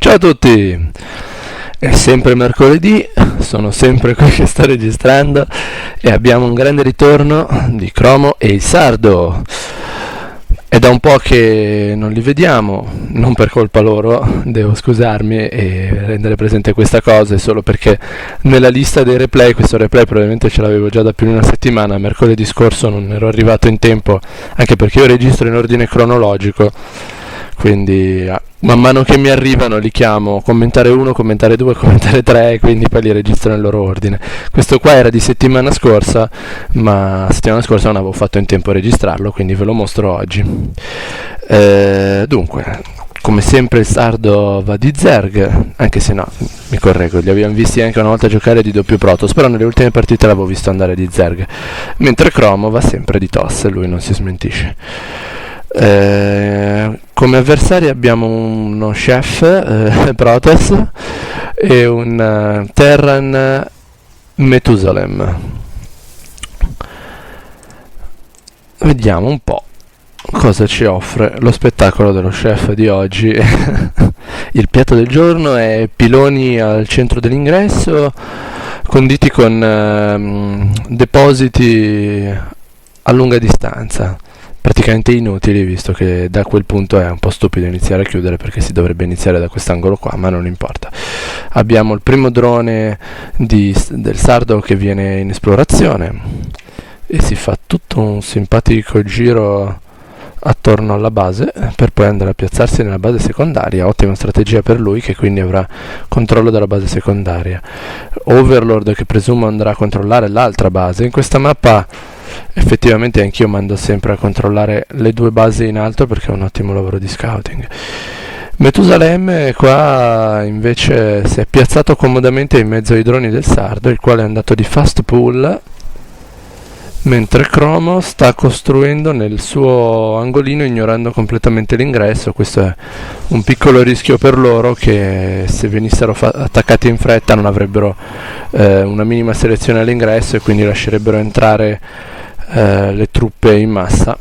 Ciao a tutti, è sempre mercoledì, sono sempre qui che sto registrando e abbiamo un grande ritorno di Cromo e il Sardo. È da un po' che non li vediamo, non per colpa loro, devo scusarmi e rendere presente questa cosa, è solo perché nella lista dei replay, questo replay probabilmente ce l'avevo già da più di una settimana, mercoledì scorso non ero arrivato in tempo, anche perché io registro in ordine cronologico, quindi man mano che mi arrivano li chiamo commentare 1, commentare 2, commentare 3 e quindi poi li registro nel loro ordine. Questo qua era di settimana scorsa, ma settimana scorsa non avevo fatto in tempo a registrarlo, quindi ve lo mostro oggi. Dunque, come sempre il Sardo va di Zerg, anche se no, mi correggo, li abbiamo visti anche una volta giocare di doppio Protoss, però nelle ultime partite l'avevo visto andare di Zerg, mentre Cromo va sempre di Toss, lui non si smentisce. Come avversari abbiamo uno chef Protoss e un Terran Methusalem. Vediamo un po' cosa ci offre lo spettacolo dello chef di oggi. Il piatto del giorno è piloni al centro dell'ingresso conditi con depositi a lunga distanza, praticamente inutili, visto che da quel punto è un po' stupido iniziare a chiudere, perché si dovrebbe iniziare da quest'angolo qua, ma non importa. Abbiamo il primo drone del Sardo che viene in esplorazione e si fa tutto un simpatico giro attorno alla base per poi andare a piazzarsi nella base secondaria. Ottima strategia per lui, che quindi avrà controllo della base secondaria. Overlord, che presumo andrà a controllare l'altra base. In questa mappa effettivamente anch'io mando sempre a controllare le due basi in alto perché è un ottimo lavoro di scouting. Methusalem qua invece si è piazzato comodamente in mezzo ai droni del Sardo, il quale è andato di fast pull, mentre Cromo sta costruendo nel suo angolino ignorando completamente l'ingresso. Questo è un piccolo rischio per loro, che se venissero attaccati in fretta non avrebbero una minima selezione all'ingresso e quindi lascerebbero entrare le truppe in massa.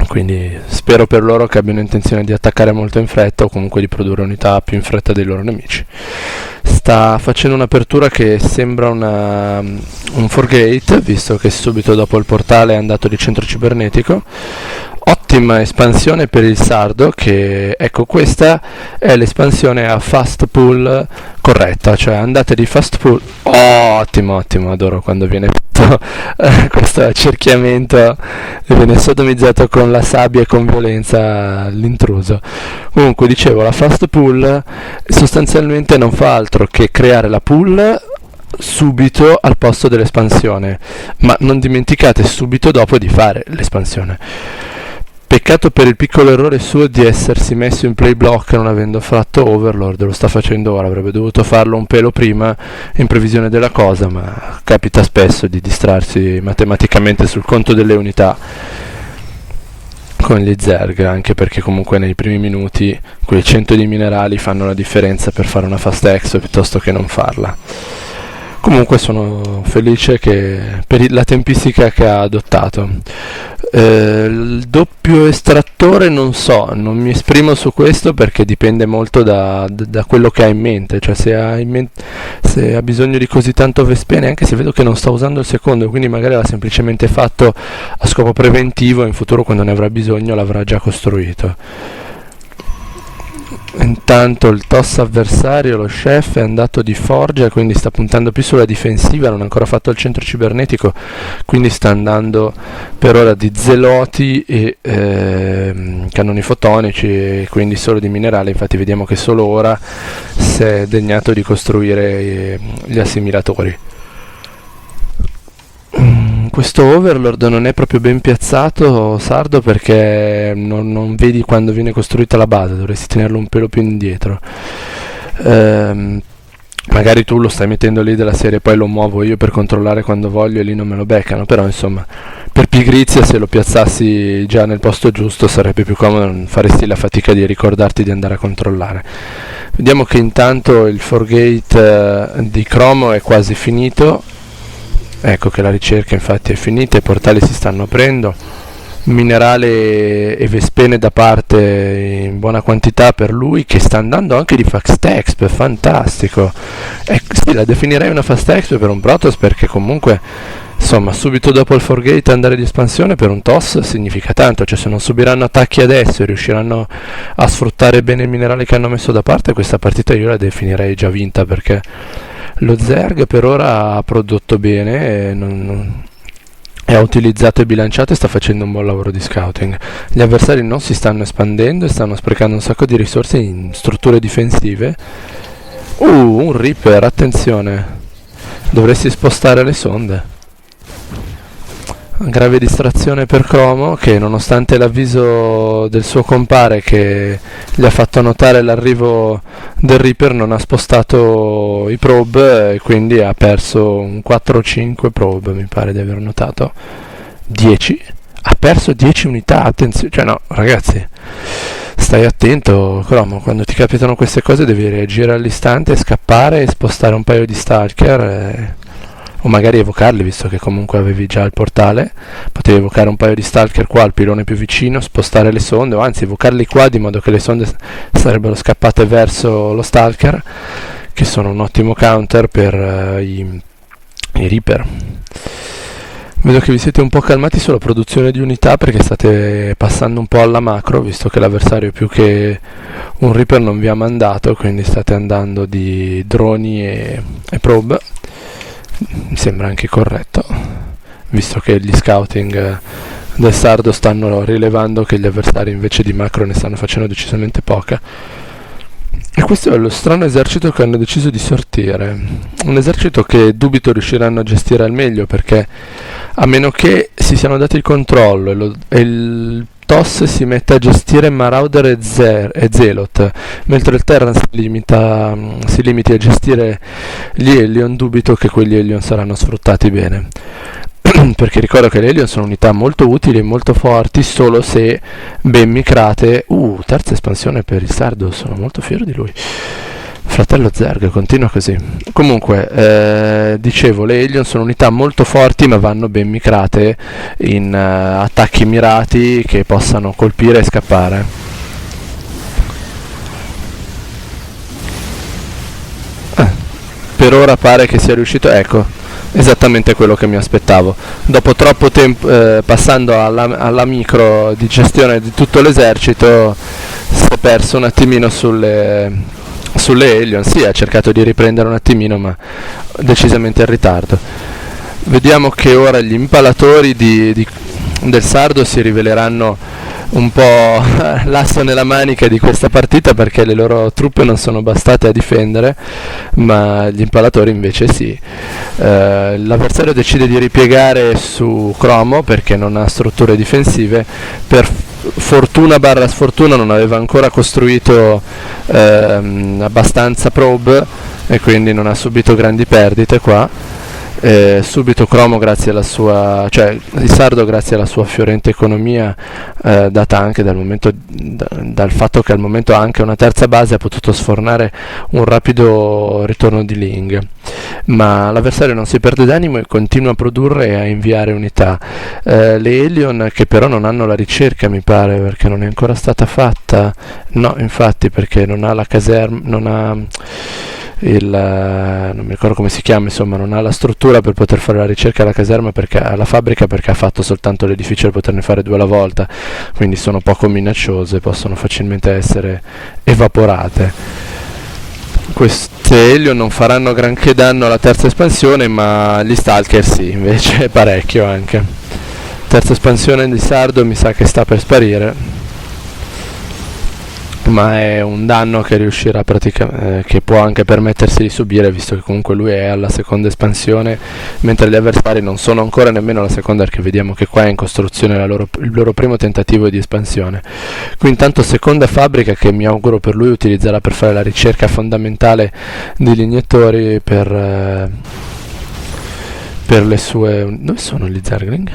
Quindi spero per loro che abbiano intenzione di attaccare molto in fretta o comunque di produrre unità più in fretta dei loro nemici. Sta facendo un'apertura che sembra un 4-gate, visto che subito dopo il portale è andato di centro cibernetico. Ottima espansione per il Sardo, che ecco, questa è l'espansione a fast pull corretta, cioè andate di fast pull. Ottimo, adoro quando viene fatto questo accerchiamento e viene sodomizzato con la sabbia e con violenza l'intruso. Comunque dicevo, la fast pull sostanzialmente non fa altro che creare la pull subito al posto dell'espansione, ma non dimenticate subito dopo di fare l'espansione. Peccato per il piccolo errore suo di essersi messo in play block non avendo fatto Overlord. Lo sta facendo ora, avrebbe dovuto farlo un pelo prima in previsione della cosa, ma capita spesso di distrarsi matematicamente sul conto delle unità con gli Zerg, anche perché comunque nei primi minuti quei 100 di minerali fanno la differenza per fare una fast exo piuttosto che non farla. Comunque sono felice per la tempistica che ha adottato. Il doppio estrattore non so, non mi esprimo su questo perché dipende molto da quello che ha in mente, cioè se ha bisogno di così tanto Vespene, anche se vedo che non sta usando il secondo, quindi magari l'ha semplicemente fatto a scopo preventivo e in futuro quando ne avrà bisogno l'avrà già costruito. Intanto il toss avversario, lo chef, è andato di forgia, quindi sta puntando più sulla difensiva, non ha ancora fatto il centro cibernetico, quindi sta andando per ora di zeloti e cannoni fotonici, e quindi solo di minerali. Infatti vediamo che solo ora si è degnato di costruire gli assimilatori. Questo Overlord non è proprio ben piazzato, Sardo, perché non vedi quando viene costruita la base, dovresti tenerlo un pelo più indietro. Magari tu lo stai mettendo lì della serie, poi lo muovo io per controllare quando voglio e lì non me lo beccano, però insomma per pigrizia se lo piazzassi già nel posto giusto sarebbe più comodo, non faresti la fatica di ricordarti di andare a controllare. Vediamo che intanto il 4-gate di Cromo è quasi finito. Ecco che la ricerca infatti è finita, i portali si stanno aprendo, minerale e vespene da parte in buona quantità per lui, che sta andando anche di fast exp, fantastico. Sì, la definirei una fast exp per un Protoss, perché comunque insomma subito dopo il Forgate andare di espansione per un TOS significa tanto, cioè se non subiranno attacchi adesso e riusciranno a sfruttare bene il minerale che hanno messo da parte, questa partita io la definirei già vinta, perché lo Zerg per ora ha prodotto bene e ha utilizzato e bilanciato e sta facendo un buon lavoro di scouting. Gli avversari non si stanno espandendo e stanno sprecando un sacco di risorse in strutture difensive. Un Reaper, attenzione, dovresti spostare le sonde. Grave distrazione per Chromo, che nonostante l'avviso del suo compare che gli ha fatto notare l'arrivo del Reaper, non ha spostato i probe e quindi ha perso un 4-5 probe, mi pare di aver notato. 10? Ha perso 10 unità, attenzione, cioè no ragazzi, stai attento Chromo, quando ti capitano queste cose devi reagire all'istante, scappare e spostare un paio di stalker o magari evocarli, visto che comunque avevi già il portale, potevi evocare un paio di stalker qua al pilone più vicino, spostare le sonde, o anzi evocarli qua di modo che le sonde sarebbero scappate verso lo stalker, che sono un ottimo counter per i Reaper. Vedo che vi siete un po' calmati sulla produzione di unità, perché state passando un po' alla macro, visto che l'avversario più che un Reaper non vi ha mandato, quindi state andando di droni e probe. Mi sembra anche corretto, visto che gli scouting del Sardo stanno rilevando che gli avversari invece di macro ne stanno facendo decisamente poca. E questo è lo strano esercito che hanno deciso di sortire, un esercito che dubito riusciranno a gestire al meglio, perché a meno che si siano dati il controllo e il TOS si mette a gestire Marauder e Zealot, mentre il Terran si limiti a gestire gli Hellion, dubito che quegli Hellion saranno sfruttati bene. Perché ricordo che le Hellion sono unità molto utili e molto forti solo se ben micrate. Terza espansione per il Sardo, sono molto fiero di lui. Fratello Zerg, continua così. Comunque, dicevo, le Hellion sono unità molto forti, ma vanno ben micrate in attacchi mirati che possano colpire e scappare. Per ora pare che sia riuscito, ecco, esattamente quello che mi aspettavo. Dopo troppo tempo, passando alla micro di gestione di tutto l'esercito, si è perso un attimino sulle Hellion. Sì, ha cercato di riprendere un attimino, ma decisamente in ritardo. Vediamo che ora gli impalatori del Sardo si riveleranno un po' l'asso nella manica di questa partita, perché le loro truppe non sono bastate a difendere, ma gli impalatori invece sì. L'avversario decide di ripiegare su Chromo perché non ha strutture difensive. Per fortuna barra sfortuna non aveva ancora costruito abbastanza probe e quindi non ha subito grandi perdite qua. Subito Chromo, grazie alla sua, cioè il Sardo, grazie alla sua fiorente economia data anche dal fatto che al momento ha anche una terza base, ha potuto sfornare un rapido ritorno di Ling, ma l'avversario non si perde d'animo e continua a produrre e a inviare unità. Le Hellion, che però non hanno la ricerca, mi pare, perché non è ancora stata fatta, no, infatti, perché non ha la caserma, non ha non mi ricordo come si chiama, insomma non ha la struttura per poter fare la ricerca alla caserma, alla fabbrica, perché ha fatto soltanto l'edificio per poterne fare 2 alla volta, quindi sono poco minacciose, possono facilmente essere evaporate. Queste Hellion non faranno granché danno alla terza espansione, ma gli Stalker sì, invece parecchio anche. Terza espansione di Sardo mi sa che sta per sparire, ma è un danno che riuscirà che può anche permettersi di subire, visto che comunque lui è alla seconda espansione, mentre gli avversari non sono ancora nemmeno alla seconda, perché vediamo che qua è in costruzione il loro primo tentativo di espansione. Qui intanto seconda fabbrica che mi auguro per lui utilizzerà per fare la ricerca fondamentale degli iniettori per le sue... Dove sono gli Zergling?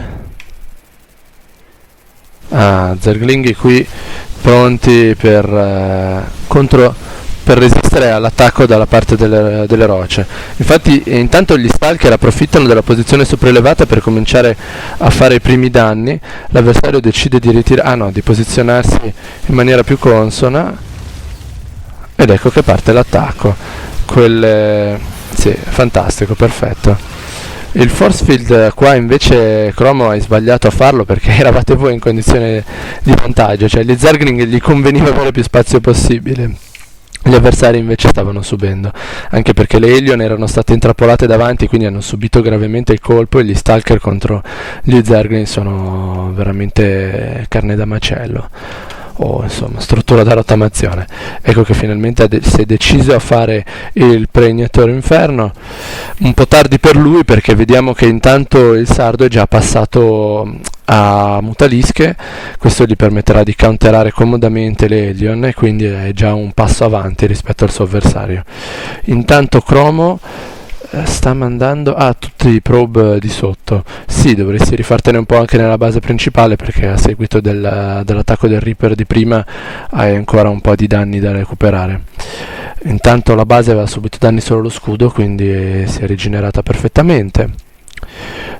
Zerglinghi qui pronti per contro per resistere all'attacco dalla parte delle rocce. Infatti intanto gli Stalker approfittano della posizione sopraelevata per cominciare a fare i primi danni. L'avversario decide di posizionarsi in maniera più consona, ed ecco che parte l'attacco. Sì, fantastico, perfetto. Il force field qua invece Chromo hai sbagliato a farlo, perché eravate voi in condizione di vantaggio, cioè gli Zergling gli conveniva avere più spazio possibile. Gli avversari invece stavano subendo, anche perché le Hellion erano state intrappolate davanti, quindi hanno subito gravemente il colpo, e gli Stalker contro gli Zergling sono veramente carne da macello, o insomma struttura da rottamazione. Ecco che finalmente si è deciso a fare il Pregnator Inferno, un po' tardi per lui, perché vediamo che intanto il sardo è già passato a Mutalische. Questo gli permetterà di counterare comodamente le Hellion, e quindi è già un passo avanti rispetto al suo avversario. Intanto Chromo sta mandando tutti i probe di sotto. Sì, dovresti rifartene un po' anche nella base principale, perché a seguito dell'attacco del Reaper di prima hai ancora un po' di danni da recuperare. Intanto la base aveva subito danni solo lo scudo, quindi si è rigenerata perfettamente.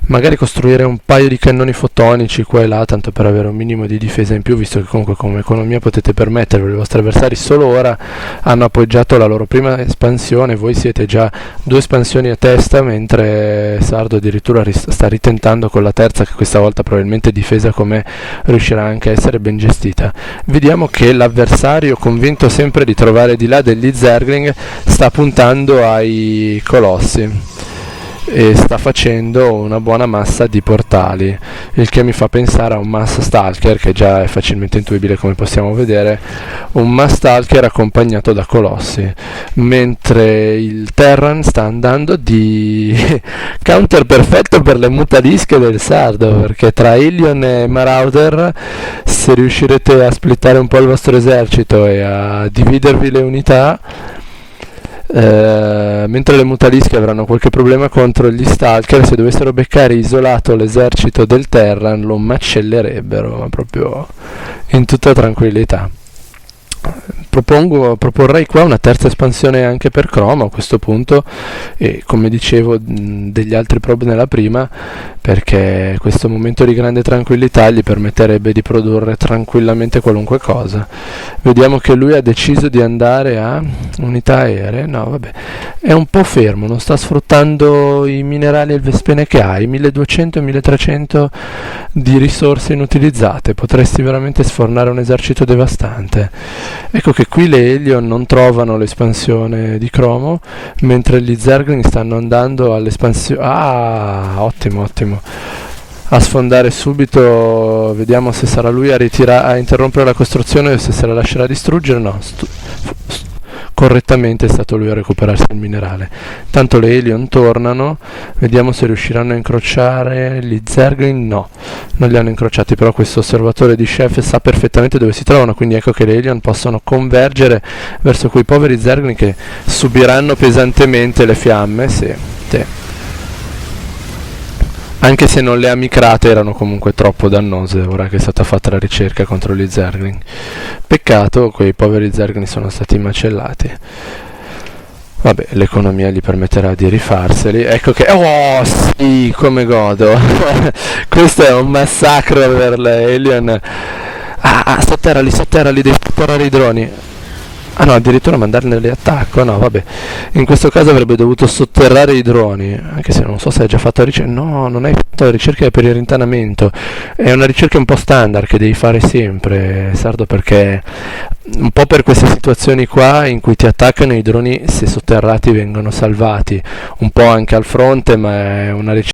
Magari costruire un paio di cannoni fotonici qua e là, tanto per avere un minimo di difesa in più, visto che comunque come economia potete permettervelo. I vostri avversari solo ora hanno appoggiato la loro prima espansione, voi siete già 2 espansioni a testa, mentre Sardo addirittura sta ritentando con la terza, che questa volta probabilmente difesa com'è riuscirà anche a essere ben gestita. Vediamo che l'avversario, convinto sempre di trovare di là degli Zergling, sta puntando ai colossi e sta facendo una buona massa di portali, il che mi fa pensare a un Mass Stalker, che già è facilmente intuibile come possiamo vedere, un Mass Stalker accompagnato da colossi, mentre il Terran sta andando di counter perfetto per le mutalische del sardo, perché tra Hellion e Marauder, se riuscirete a splittare un po' il vostro esercito e a dividervi le unità, mentre le mutalische avranno qualche problema contro gli Stalker, se dovessero beccare isolato l'esercito del Terran lo macellerebbero, ma proprio in tutta tranquillità. Proporrei qua una terza espansione anche per Chromo a questo punto, e come dicevo degli altri probe nella prima, perché questo momento di grande tranquillità gli permetterebbe di produrre tranquillamente qualunque cosa. Vediamo che lui ha deciso di andare a unità aeree. No, vabbè, è un po' fermo, non sta sfruttando i minerali e il Vespene che ha, i 1200 e 1300 di risorse inutilizzate. Potresti veramente sfornare un esercito devastante. Ecco che qui le Hellion non trovano l'espansione di Chromo, mentre gli Zergling stanno andando all'espansione. Ottimo, ottimo. A sfondare subito. Vediamo se sarà lui a interrompere la costruzione o se la lascerà distruggere. No, correttamente è stato lui a recuperarsi il minerale. Tanto le Hellion tornano, vediamo se riusciranno a incrociare gli Zergling. No, non li hanno incrociati, però questo osservatore di Chef sa perfettamente dove si trovano, quindi ecco che le Hellion possono convergere verso quei poveri Zergling che subiranno pesantemente le fiamme. Sì. Anche se non le amicrate erano comunque troppo dannose ora che è stata fatta la ricerca contro gli Zergling. Peccato, quei poveri Zergling sono stati macellati. Vabbè, l'economia gli permetterà di rifarseli. Ecco che... Oh sì, come godo! Questo è un massacro per le Hellion. Sotterrali, devi sotterrare i droni. No, addirittura mandarli attacco. No, vabbè, in questo caso avrebbe dovuto sotterrare i droni, anche se non so se hai già fatto la ricerca. No, non hai fatto la ricerca per il rintanamento, è una ricerca un po' standard che devi fare sempre, Sardo, perché un po' per queste situazioni qua in cui ti attaccano, i droni se sotterrati vengono salvati, un po' anche al fronte, ma è una ricerca